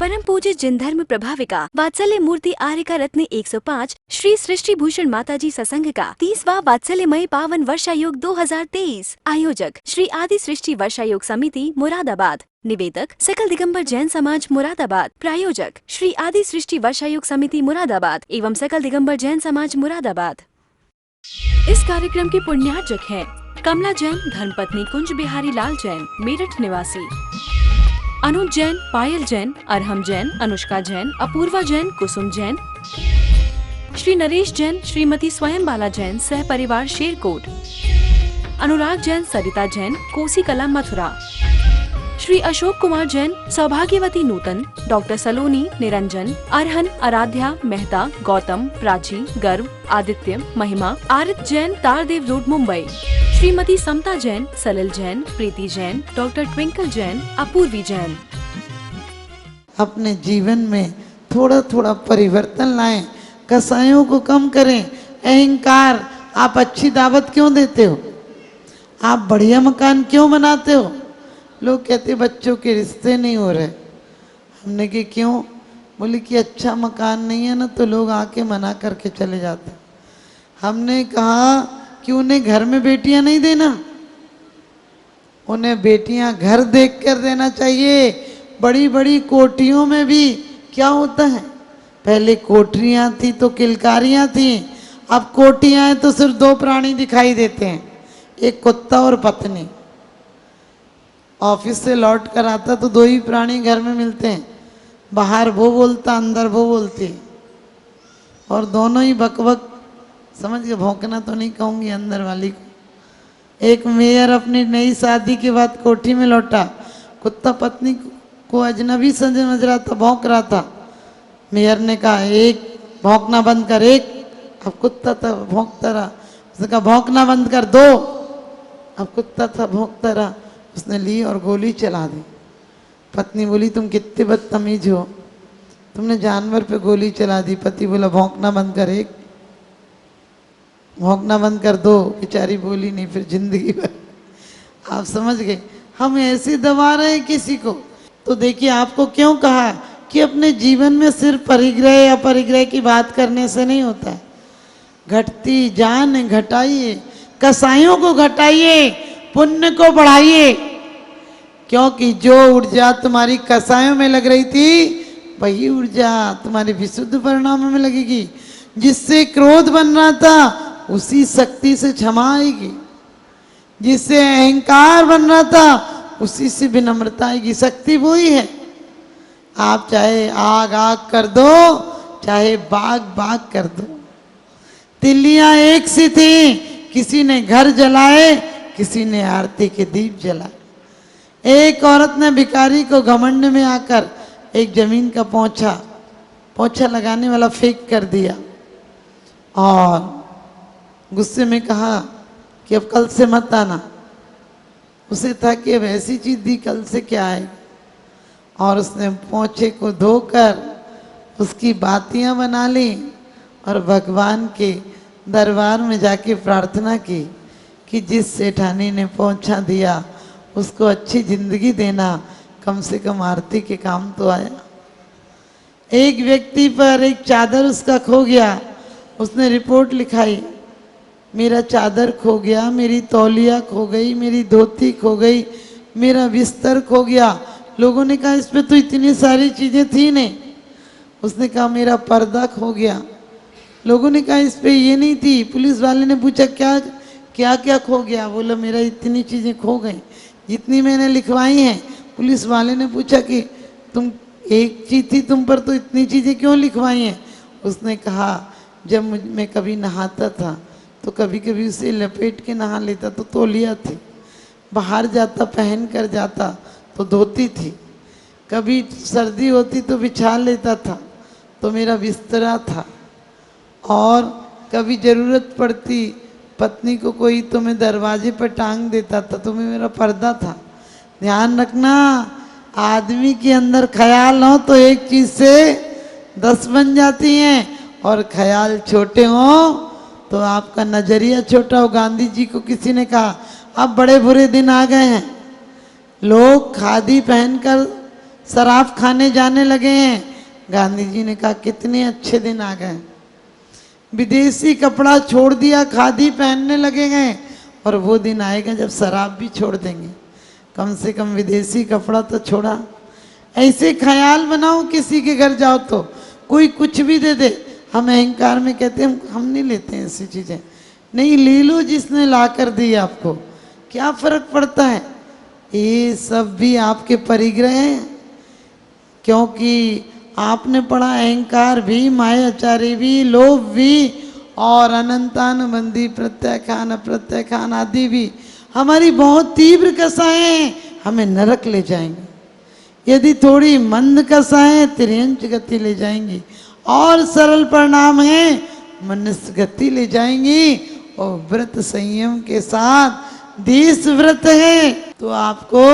परम पूज्य जिन धर्म प्रभाविका वात्सल्य मूर्ति आर्यका रत्न 105 श्री सृष्टि भूषण माताजी सत्संग का 30वां वात्सल्यमय पावन वर्षायोग 2023। आयोजक श्री आदि सृष्टि वर्षायोग समिति मुरादाबाद। निवेदक सकल दिगंबर जैन समाज मुरादाबाद। प्रायोजक श्री आदि सृष्टि वर्षायोग समिति मुरादाबाद एवं सकल दिगंबर जैन समाज मुरादाबाद। इस कार्यक्रम के पुण्यार्जक हैं कमला जैन धर्मपत्नी कुंज बिहारी लाल जैन मेरठ निवासी, अनुज जैन, पायल जैन, अरहम जैन, अनुष्का जैन, अपूर्वा जैन, कुसुम जैन, श्री नरेश जैन, श्रीमती स्वयं बाला जैन सह परिवार शेरकोट, अनुराग जैन, सरिता जैन, कोसी कला मथुरा, श्री अशोक कुमार जैन, सौभाग्यवती नूतन, डॉक्टर सलोनी, निरंजन, अरहन, आराध्या, मेहता, गौतम, प्राची, गर्व, आदित्य, महिमा, आरित जैन, तारदेव रोड मुंबई, श्रीमती समता जैन, सलिल जैन, प्रीति जैन, डॉक्टर ट्विंकल जैन, अपूर्वी जैन। अपने जीवन में थोड़ा थोड़ा परिवर्तन लाएं, कसायों को कम करें। अहंकार, आप अच्छी दावत क्यों देते हो? आप बढ़िया मकान क्यों बनाते हो? लोग कहते बच्चों के रिश्ते नहीं हो रहे। हमने कि क्यों? बोले कि अच्छा मकान नहीं है ना तो लोग आके मना करके चले जाते। हमने कहा कि उन्हें घर में बेटियां नहीं देना, उन्हें बेटियां घर देख कर देना चाहिए। बड़ी बड़ी कोठरियों में भी क्या होता है, पहले कोठरियां थी तो किलकारियां थी, अब कोठियां हैं तो सिर्फ दो प्राणी दिखाई देते हैं, एक कुत्ता और पत्नी। ऑफिस से लौट कर आता तो दो ही प्राणी घर में मिलते हैं, बाहर वो बोलता, अंदर वो बोलती, और दोनों ही बकबक, समझ के भौंकना तो नहीं कहूँगी अंदर वाली को। एक मेयर अपनी नई शादी के बाद कोठी में लौटा, कुत्ता पत्नी को अजनबी समझ रहा था, भौंक रहा था। मेयर ने कहा एक भौंकना बंद कर, एक। अब कुत्ता था भौंकता रहा, उसने कहा भौंकना बंद कर, दो। अब कुत्ता था भौंकता रहा, उसने ली और गोली चला दी। पत्नी बोली तुम कितने बदतमीज हो, तुमने जानवर पे गोली चला दी। पति बोला भौंकना बंद कर, एक। भौंकना बंद कर, दो। बेचारी बोली नहीं फिर जिंदगी भर। आप समझ गए, हम ऐसे दबा रहे हैं किसी को। तो देखिए आपको क्यों कहा कि अपने जीवन में सिर्फ परिग्रह या अपरिग्रह की बात करने से नहीं होता है। घटती जान घटाइए, कसाइयों को घटाइए, पुण्य को बढ़ाइए, क्योंकि जो ऊर्जा तुम्हारी कसायों में लग रही थी वही ऊर्जा तुम्हारे विशुद्ध परिणामों में लगेगी। जिससे क्रोध बन रहा था उसी शक्ति से क्षमा आएगी, जिससे अहंकार बन रहा था उसी से विनम्रता आएगी। शक्ति वही है। आप चाहे आग आग कर दो, चाहे बाग बाग कर दो। तिल्लियां एक सी थी, किसी ने घर जलाए, किसी ने आरती के दीप जलाए। एक औरत ने भिखारी को घमंड में आकर एक जमीन का पोंछा लगाने वाला फेंक कर दिया और गुस्से में कहा कि अब कल से मत आना। उसे था कि अब ऐसी चीज दी, कल से क्या आएगी। और उसने पोंछे को धोकर उसकी बातियां बना ली और भगवान के दरबार में जाके प्रार्थना की कि जिस सेठानी ने पोंछा दिया उसको अच्छी जिंदगी देना, कम से कम आरती के काम तो आया। एक व्यक्ति पर एक चादर उसका खो गया, उसने रिपोर्ट लिखाई, मेरा चादर खो गया, मेरी तौलिया खो गई, मेरी धोती खो गई, मेरा बिस्तर खो गया। लोगों ने कहा इस पे तो इतनी सारी चीजें थी नहीं। उसने कहा मेरा पर्दा खो गया। लोगों ने कहा इस पे ये नहीं थी। पुलिस वाले ने पूछा क्या क्या क्या खो गया? बोला मेरा इतनी चीजें खो गई जितनी मैंने लिखवाई हैं। पुलिस वाले ने पूछा कि तुम एक चीज थी तुम पर, तो इतनी चीजें क्यों लिखवाई हैं? उसने कहा जब मैं कभी नहाता था तो कभी कभी उसे लपेट के नहा लेता तो तौलिया थी, बाहर जाता पहन कर जाता तो धोती थी, कभी सर्दी होती तो बिछा लेता था तो मेरा बिस्तरा था, और कभी ज़रूरत पड़ती पत्नी को कोई तो मैं दरवाजे पर टांग देता था तो मैं मेरा पर्दा था। ध्यान रखना, आदमी के अंदर ख्याल हो तो एक चीज़ से 10 बन जाती हैं, और ख्याल छोटे हों तो आपका नजरिया छोटा हो। गांधी जी को किसी ने कहा अब बड़े बुरे दिन आ गए हैं, लोग खादी पहनकर शराब खाने जाने लगे हैं। गांधी जी ने कहा कितने अच्छे दिन आ गए, विदेशी कपड़ा छोड़ दिया, खादी पहनने लगे हैं, और वो दिन आएगा जब शराब भी छोड़ देंगे, कम से कम विदेशी कपड़ा तो छोड़ा। ऐसे ख्याल बनाओ, किसी के घर जाओ तो कोई कुछ भी दे दे, हम अहंकार में कहते हैं हम नहीं लेते हैं ऐसी चीजें। नहीं, ले लो जिसने ला कर दी आपको, क्या फर्क पड़ता है। ये सब भी आपके परिग्रह हैं, क्योंकि आपने पढ़ा अहंकार भी, मायाचारी भी, लोभ भी, और अनंतानुबंधी प्रत्याख्यान अप्रत्याख्यान आदि भी हमारी बहुत तीव्र कसाएं हैं, हमें नरक ले जाएंगे। यदि थोड़ी मंद कसाएं तिर्यंच गति ले जाएंगी, और सरल परिणाम है मनुष्य गति ले जाएंगी। और व्रत संयम के साथ देश व्रत है तो आपको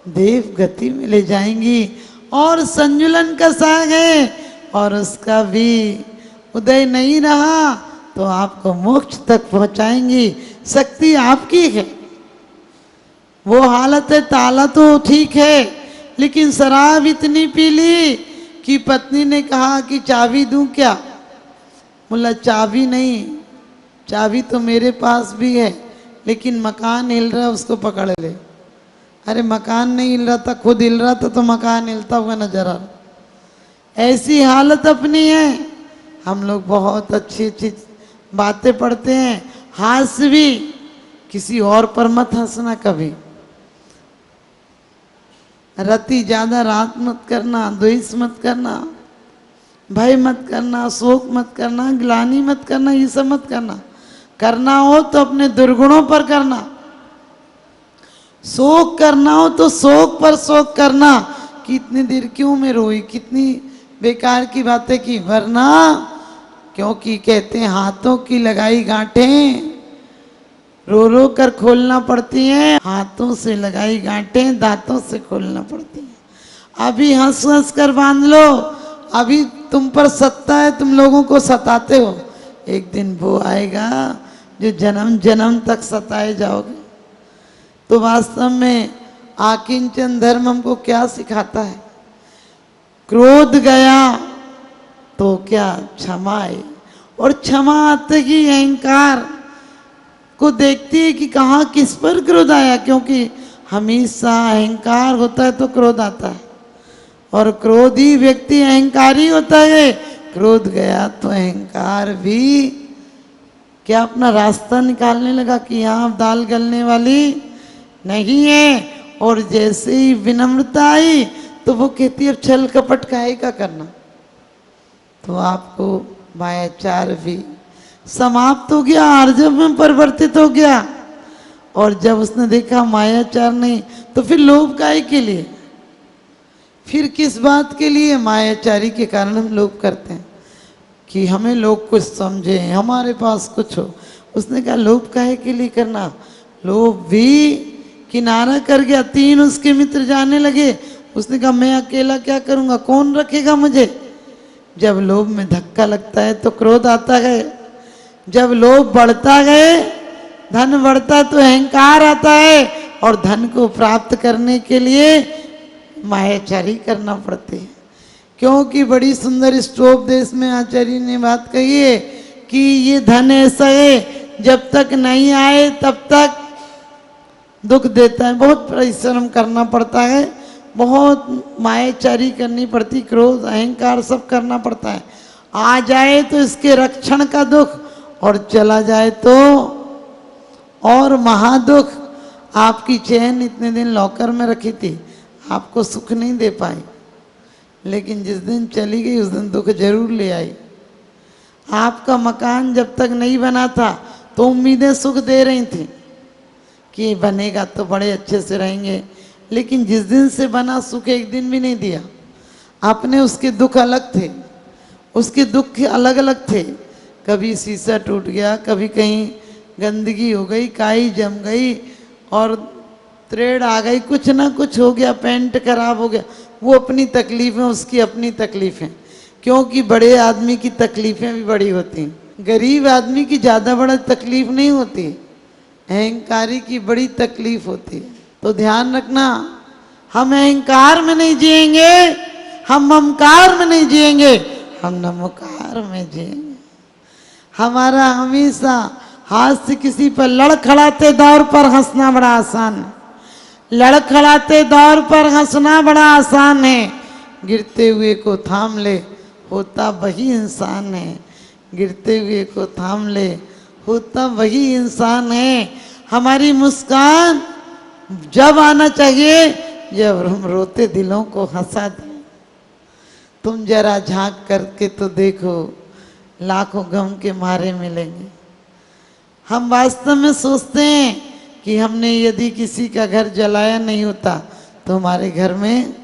देव गति में ले जाएंगी। और संजुलन का साग है और उसका भी उदय नहीं रहा तो आपको मोक्ष तक पहुंचाएंगी। शक्ति आपकी है। वो हालत है, ताला तो ठीक है, लेकिन शराब इतनी पी ली कि पत्नी ने कहा कि चाबी दूं क्या। बोला चाबी नहीं, चाबी तो मेरे पास भी है, लेकिन मकान हिल रहा है उसको पकड़ ले। अरे मकान नहीं हिल रहा था, खुद हिल रहा था तो मकान हिलता हुआ नजर आ रहा। ऐसी हालत अपनी है। हम लोग बहुत अच्छी अच्छी बातें पढ़ते हैं, हास्य भी, किसी और पर मत हंसना कभी। रति ज्यादा रात मत करना, द्वेष मत करना, भय मत करना, शोक मत करना, ग्लानि मत करना, ये सब मत करना। करना हो तो अपने दुर्गुणों पर करना, शोक करना हो तो शोक पर शोक करना कि इतनी देर क्यों मैं रोई, कितनी बेकार की बातें की। वरना क्योंकि कहते हैं हाथों की लगाई गांठें रो रो कर खोलना पड़ती हैं, हाथों से लगाई गांठें दांतों से खोलना पड़ती हैं। अभी हंस हंस कर बांध लो, अभी तुम पर सत्ता है, तुम लोगों को सताते हो। एक दिन वो आएगा जो जन्म जन्म तक सताए जाओगे। तो वास्तव में आकिंचन धर्म हमको क्या सिखाता है। क्रोध गया तो क्या क्षमा है, और क्षमा आते ही अहंकार को देखती है कि कहाँ किस पर क्रोध आया, क्योंकि हमेशा अहंकार होता है तो क्रोध आता है, और क्रोधी व्यक्ति अहंकारी होता है। क्रोध गया तो अहंकार भी क्या अपना रास्ता निकालने लगा कि यहाँ अब दाल गलने वाली नहीं है। और जैसे ही विनम्रता आई तो वो कहती है अब छल कपट काहे का करना। तो आपको मायाचार भी समाप्त हो गया, आर्जव में परिवर्तित हो गया। और जब उसने देखा मायाचार नहीं तो फिर लोभ काहे के लिए, फिर किस बात के लिए। मायाचारी के कारण हम लोभ करते हैं कि हमें लोग कुछ समझे, हमारे पास कुछ हो। उसने कहा लोभ काहे के लिए करना। लोभ भी किनारा कर गया, 3 उसके मित्र जाने लगे। उसने कहा मैं अकेला क्या करूंगा, कौन रखेगा मुझे। जब लोभ में धक्का लगता है तो क्रोध आता है, जब लोभ बढ़ता है, धन बढ़ता तो अहंकार आता है, और धन को प्राप्त करने के लिए मायाचारी करना पड़ती है। क्योंकि बड़ी सुंदर स्टोपदेश में आचार्य ने बात कही है कि ये धन ऐसा है जब तक नहीं आए तब तक दुख देता है। बहुत परिश्रम करना पड़ता है, बहुत मायाचारी करनी पड़ती, क्रोध अहंकार सब करना पड़ता है। आ जाए तो इसके रक्षण का दुख, और चला जाए तो और महादुख। आपकी चैन इतने दिन लॉकर में रखी थी, आपको सुख नहीं दे पाई, लेकिन जिस दिन चली गई उस दिन दुख जरूर ले आई। आपका मकान जब तक नहीं बना था तो उम्मीदें सुख दे रही थी कि बनेगा तो बड़े अच्छे से रहेंगे, लेकिन जिस दिन से बना सुख एक दिन भी नहीं दिया। आपने उसके दुख अलग थे, उसके दुख अलग अलग थे। कभी शीशा टूट गया, कभी कहीं गंदगी हो गई, काई जम गई और त्रेड़ आ गई, कुछ ना कुछ हो गया, पेंट खराब हो गया। वो अपनी तकलीफें, उसकी अपनी तकलीफें। क्योंकि बड़े आदमी की तकलीफें भी बड़ी होती हैं, गरीब आदमी की ज़्यादा बड़ा तकलीफ नहीं होती, अहंकारी की बड़ी तकलीफ होती है। तो ध्यान रखना, हम अहंकार में नहीं जिएंगे, हम ममकार में नहीं जिएंगे, हम नमोकार में जिएंगे। हमारा हमेशा हाथ से किसी पर लड़खड़ाते दौर पर हंसना बड़ा आसान है, लड़खड़ाते दौर पर हंसना बड़ा आसान है। गिरते हुए को थाम ले होता वही इंसान है, गिरते हुए को थाम ले होता वही इंसान है। हमारी मुस्कान जब आना चाहिए जब हम रोते दिलों को हंसा दें। तुम जरा झांक करके तो देखो, लाखों गम के मारे मिलेंगे। हम वास्तव में सोचते हैं कि हमने यदि किसी का घर जलाया नहीं होता तो हमारे घर में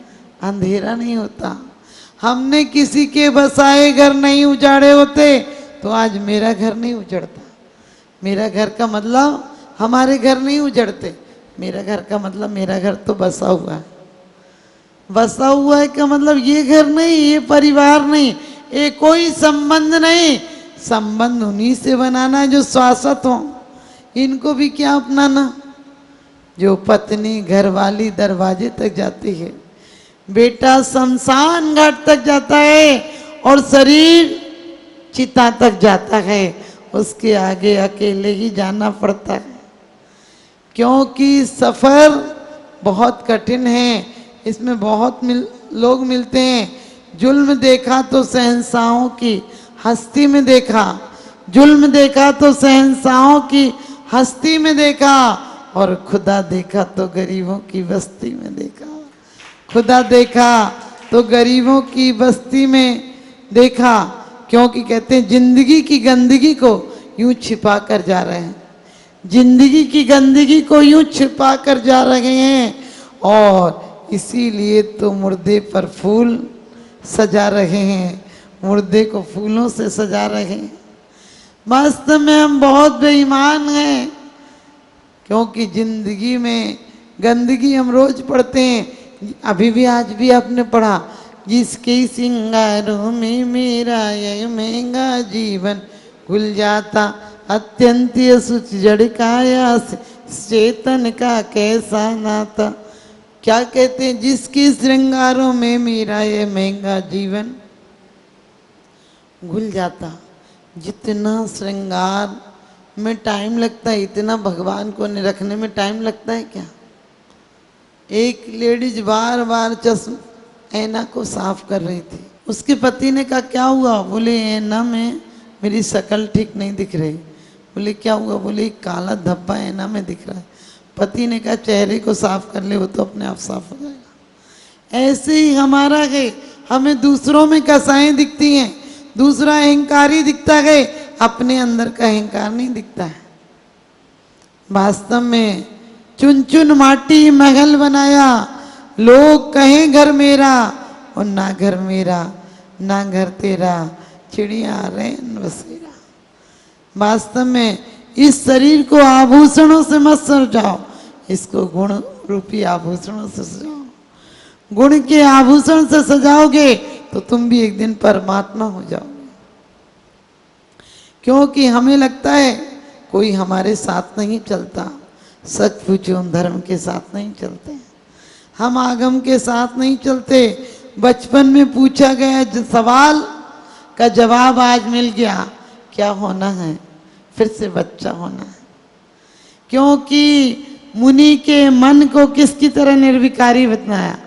अंधेरा नहीं होता, हमने किसी के बसाए घर नहीं उजाड़े होते तो आज मेरा घर नहीं उजड़ता। मेरा घर का मतलब हमारे घर नहीं उजड़ते, मेरा घर का मतलब मेरा घर तो बसा हुआ है। बसा हुआ है का मतलब ये घर नहीं, ये परिवार नहीं, ये कोई संबंध नहीं। संबंध उन्हीं से बनाना जो शाश्वत हो। इनको भी क्या अपनाना? जो पत्नी घरवाली दरवाजे तक जाती है, बेटा शमशान घाट तक जाता है और शरीर चिता तक जाता है, उसके आगे अकेले ही जाना पड़ता है। क्योंकि सफर बहुत कठिन है, इसमें बहुत लोग मिलते हैं। जुल्म देखा तो शहंशाहों की हस्ती में देखा, जुल्म देखा तो शहंशाहों की हस्ती में देखा, और खुदा देखा तो गरीबों की बस्ती में देखा। खुदा देखा तो गरीबों की बस्ती में देखा। क्योंकि कहते हैं जिंदगी की गंदगी को यूं छिपा कर जा रहे हैं, जिंदगी की गंदगी को यूं छिपा कर जा रहे हैं, और इसीलिए तो मुर्दे पर फूल सजा रहे हैं, मुर्दे को फूलों से सजा रहे हैं। वास्तव में हम बहुत बेईमान हैं, क्योंकि जिंदगी में गंदगी हम रोज पढ़ते हैं। अभी भी आज भी आपने पढ़ा, जिसके सिंगारों में मेरा यह महंगा जीवन घुल जाता, अत्यंत असुच जड़ काया चेतन का कैसा नाता। क्या कहते हैं? जिसके श्रृंगारों में मेरा ये महंगा जीवन घुल जाता। जितना श्रृंगार में टाइम लगता है, इतना भगवान को रखने में टाइम लगता है क्या? एक लेडीज बार बार ऐना को साफ कर रही थी। उसके पति ने कहा क्या हुआ? बोले ऐना में मेरी शक्ल ठीक नहीं दिख रही। बोले क्या हुआ? बोले काला धब्बा ऐना में दिख रहा है। पति ने कहा चेहरे को साफ कर ले, वो तो अपने आप साफ हो जाएगा। ऐसे ही हमारा है, हमें दूसरों में कसाएं दिखती हैं, दूसरा अहंकारी दिखता है, अपने अंदर का अहंकार नहीं दिखता है। वास्तव में चुन चुन माटी महल बनाया, लोग कहें घर मेरा और ना घर मेरा ना घर तेरा, चिड़िया रैन बसेरा। वास्तव में इस शरीर को आभूषणों से मत सजाओ, इसको गुण रूपी आभूषणों से सजाओ। गुण के आभूषण से सजाओगे तो तुम भी एक दिन परमात्मा हो जाओगे। क्योंकि हमें लगता है कोई हमारे साथ नहीं चलता। सच पूछो, हम धर्म के साथ नहीं चलते, हम आगम के साथ नहीं चलते। बचपन में पूछा गया सवाल का जवाब आज मिल गया, क्या होना है? फिर से बच्चा होना है। क्योंकि मुनि के मन को किसकी तरह निर्विकारी बताया?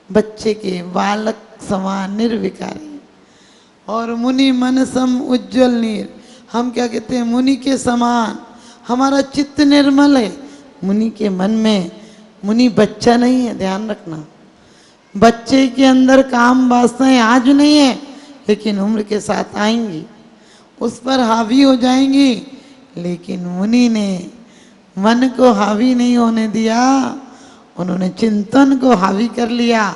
बच्चे के बालक समान निर्विकारी। और मुनि मन सम उज्जवल नीर, हम क्या कहते हैं? मुनि के समान हमारा चित्त निर्मल है। मुनि के मन में, मुनि बच्चा नहीं है, ध्यान रखना। बच्चे के अंदर काम वासनाएं आज नहीं है, लेकिन उम्र के साथ आएंगी, उस पर हावी हो जाएंगी। लेकिन मुनि ने मन को हावी नहीं होने दिया, उन्होंने चिंतन को हावी कर लिया।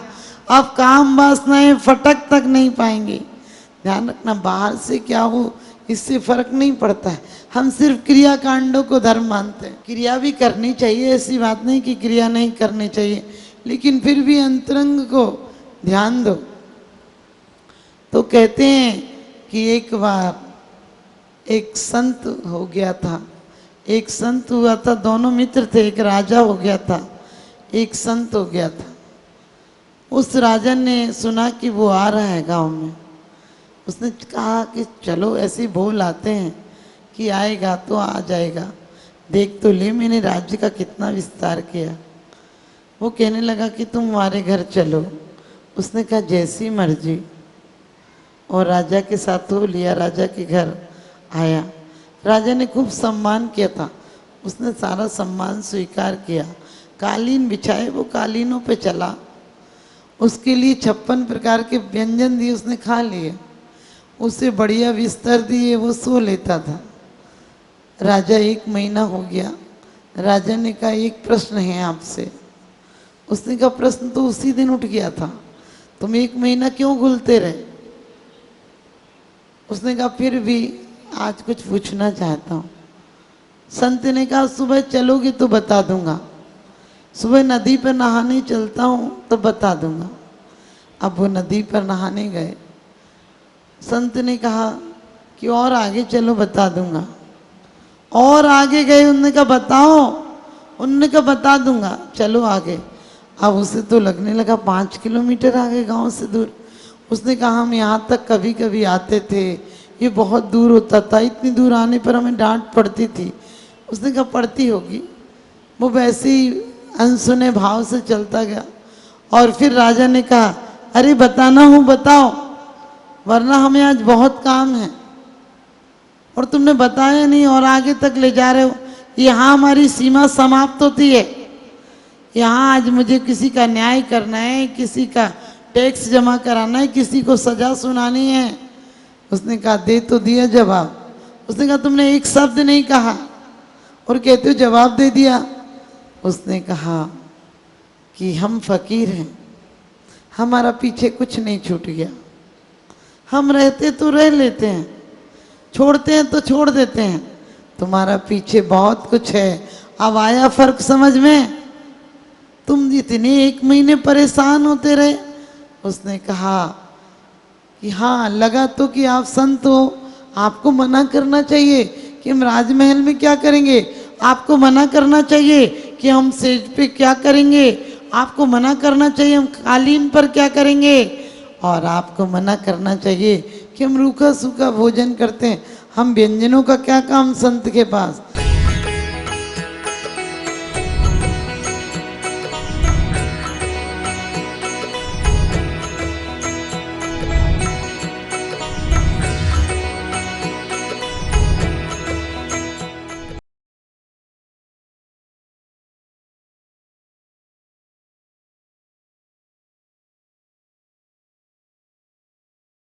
अब काम वासनाएं फटक तक नहीं पाएंगी। ध्यान रखना, बाहर से क्या हो इससे फर्क नहीं पड़ता है। हम सिर्फ क्रिया कांडों को धर्म मानते हैं। क्रिया भी करनी चाहिए, ऐसी बात नहीं कि क्रिया नहीं करनी चाहिए, लेकिन फिर भी अंतरंग को ध्यान दो। तो कहते हैं कि एक बार एक संत हो गया था, एक संत हुआ था, दोनों मित्र थे। एक राजा हो गया था, एक संत हो गया था। उस राजन ने सुना कि वो आ रहा है गांव में। उसने कहा कि चलो ऐसे ही बोल आते हैं कि आएगा तो आ जाएगा, देख तो ले मैंने राज्य का कितना विस्तार किया। वो कहने लगा कि तुम हमारे घर चलो। उसने कहा जैसी मर्जी, और राजा के साथ हो लिया, राजा के घर आया। राजा ने खूब सम्मान किया था, उसने सारा सम्मान स्वीकार किया। कालीन बिछाए, वो कालीनों पे चला, उसके लिए 56 प्रकार के व्यंजन दिए, उसने खा लिए। उसे बढ़िया बिस्तर दिए, वो सो लेता था। राजा 1 महीना हो गया। राजा ने कहा एक प्रश्न है आपसे। उसने कहा प्रश्न तो उसी दिन उठ गया था, तुम 1 महीना क्यों घुलते रहे? उसने कहा फिर भी आज कुछ पूछना चाहता हूँ। संत ने कहा सुबह चलोगे तो बता दूंगा, सुबह नदी पर नहाने चलता हूँ तो बता दूंगा। अब वो नदी पर नहाने गए। संत ने कहा कि और आगे चलो बता दूंगा। और आगे गए, उन्होंने कहा बताओ, उन्होंने कहा बता दूंगा, चलो आगे। अब उसे तो लगने लगा 5 किलोमीटर आगे गांव से दूर। उसने कहा हम यहाँ तक कभी कभी आते थे, ये बहुत दूर होता था, इतनी दूर आने पर हमें डांट पड़ती थी। उसने कहा पड़ती होगी। वो वैसे ही अनसुने भाव से चलता गया। और फिर राजा ने कहा अरे बताना हो बताओ, वरना हमें आज बहुत काम है और तुमने बताया नहीं और आगे तक ले जा रहे हो। यहाँ हमारी सीमा समाप्त होती है, यहाँ आज मुझे किसी का न्याय करना है, किसी का टैक्स जमा कराना है, किसी को सजा सुनानी है। उसने कहा दे तो दिया जवाब। उसने कहा तुमने एक शब्द नहीं कहा और कहते हो जवाब दे दिया। उसने कहा कि हम फकीर हैं, हमारा पीछे कुछ नहीं छूट गया, हम रहते तो रह लेते हैं, छोड़ते हैं तो छोड़ देते हैं, तुम्हारा पीछे बहुत कुछ है। अब आया फर्क समझ में? तुम इतने 1 महीने परेशान होते रहे। उसने कहा कि हाँ लगा तो कि आप संत हो, आपको मना करना चाहिए कि हम राजमहल में क्या करेंगे, आपको मना करना चाहिए कि हम सेज पे क्या करेंगे, आपको मना करना चाहिए हम कालीन पर क्या करेंगे, और आपको मना करना चाहिए कि हम रूखा सूखा भोजन करते हैं, हम व्यंजनों का क्या काम संत के पास।